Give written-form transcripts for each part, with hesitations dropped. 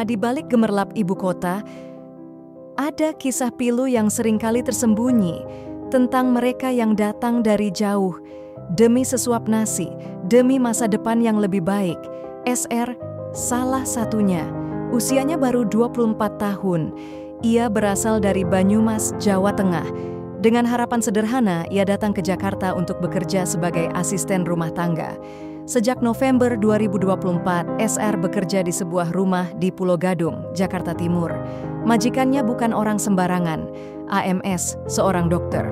Di balik gemerlap ibu kota, ada kisah pilu yang seringkali tersembunyi tentang mereka yang datang dari jauh demi sesuap nasi, demi masa depan yang lebih baik. SR salah satunya. Usianya baru 24 tahun. Ia berasal dari Banyumas, Jawa Tengah. Dengan harapan sederhana, ia datang ke Jakarta untuk bekerja sebagai asisten rumah tangga. Sejak November 2024, SR bekerja di sebuah rumah di Pulau Gadung, Jakarta Timur. Majikannya bukan orang sembarangan, AMS, seorang dokter,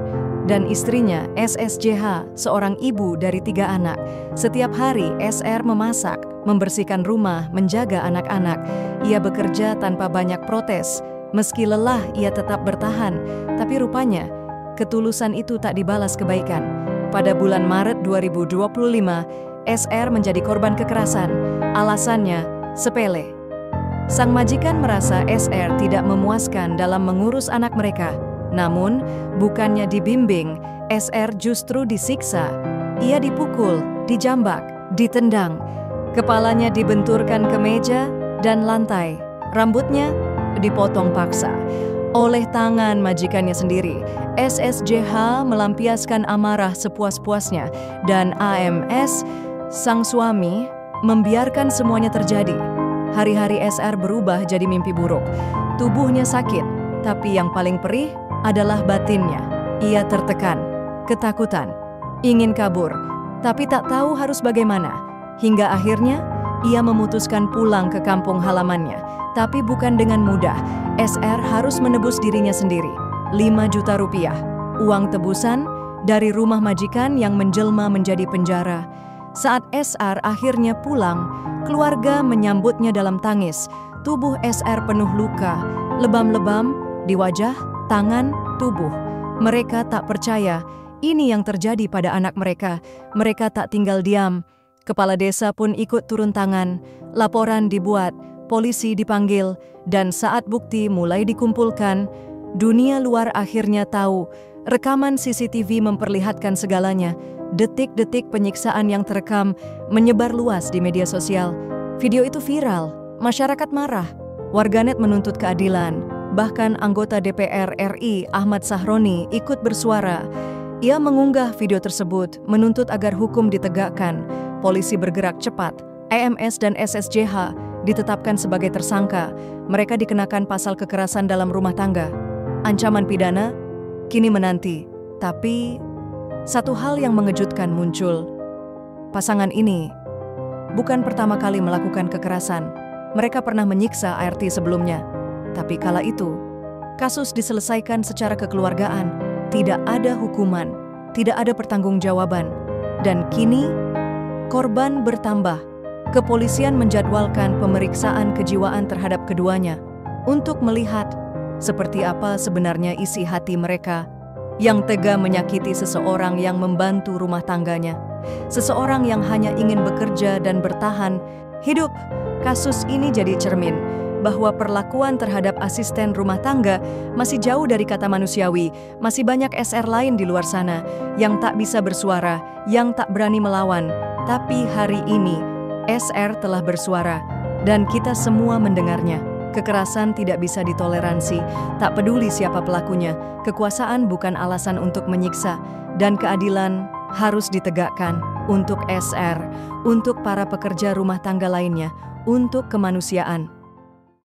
dan istrinya, SSJH, seorang ibu dari 3 anak. Setiap hari, SR memasak, membersihkan rumah, menjaga anak-anak. Ia bekerja tanpa banyak protes. Meski lelah, ia tetap bertahan. Tapi rupanya, ketulusan itu tak dibalas kebaikan. Pada bulan Maret 2025, SR menjadi korban kekerasan. Alasannya sepele. Sang majikan merasa SR tidak memuaskan dalam mengurus anak mereka. Namun, bukannya dibimbing, SR justru disiksa. Ia dipukul, dijambak, ditendang. Kepalanya dibenturkan ke meja dan lantai. Rambutnya dipotong paksa oleh tangan majikannya sendiri. SSJH melampiaskan amarah sepuas-puasnya, dan AMS, sang suami, membiarkan semuanya terjadi. Hari-hari SR berubah jadi mimpi buruk. Tubuhnya sakit, tapi yang paling perih adalah batinnya. Ia tertekan, ketakutan, ingin kabur, tapi tak tahu harus bagaimana. Hingga akhirnya, ia memutuskan pulang ke kampung halamannya. Tapi bukan dengan mudah. SR harus menebus dirinya sendiri. 5 juta rupiah, uang tebusan dari rumah majikan yang menjelma menjadi penjara. Saat SR akhirnya pulang, keluarga menyambutnya dalam tangis. Tubuh SR penuh luka, lebam-lebam di wajah, tangan, tubuh. Mereka tak percaya ini yang terjadi pada anak mereka. Mereka tak tinggal diam. Kepala desa pun ikut turun tangan. Laporan dibuat, polisi dipanggil, dan saat bukti mulai dikumpulkan, dunia luar akhirnya tahu. Rekaman CCTV memperlihatkan segalanya. Detik-detik penyiksaan yang terekam menyebar luas di media sosial. Video itu viral, masyarakat marah, warganet menuntut keadilan. Bahkan anggota DPR RI Ahmad Sahroni ikut bersuara. Ia mengunggah video tersebut, menuntut agar hukum ditegakkan. Polisi bergerak cepat. AMS dan SSJH ditetapkan sebagai tersangka. Mereka dikenakan pasal kekerasan dalam rumah tangga. Ancaman pidana kini menanti. Tapi satu hal yang mengejutkan muncul. Pasangan ini bukan pertama kali melakukan kekerasan. Mereka pernah menyiksa ART sebelumnya. Tapi kala itu, kasus diselesaikan secara kekeluargaan. Tidak ada hukuman, tidak ada pertanggungjawaban. Dan kini, korban bertambah. Kepolisian menjadwalkan pemeriksaan kejiwaan terhadap keduanya untuk melihat seperti apa sebenarnya isi hati mereka yang tega menyakiti seseorang yang membantu rumah tangganya, seseorang yang hanya ingin bekerja dan bertahan hidup. Kasus ini jadi cermin bahwa perlakuan terhadap asisten rumah tangga masih jauh dari kata manusiawi. Masih banyak SR lain di luar sana yang tak bisa bersuara, yang tak berani melawan. Tapi hari ini, SR telah bersuara, dan kita semua mendengarnya. Kekerasan tidak bisa ditoleransi, tak peduli siapa pelakunya. Kekuasaan bukan alasan untuk menyiksa, dan keadilan harus ditegakkan untuk SR, untuk para pekerja rumah tangga lainnya, untuk kemanusiaan.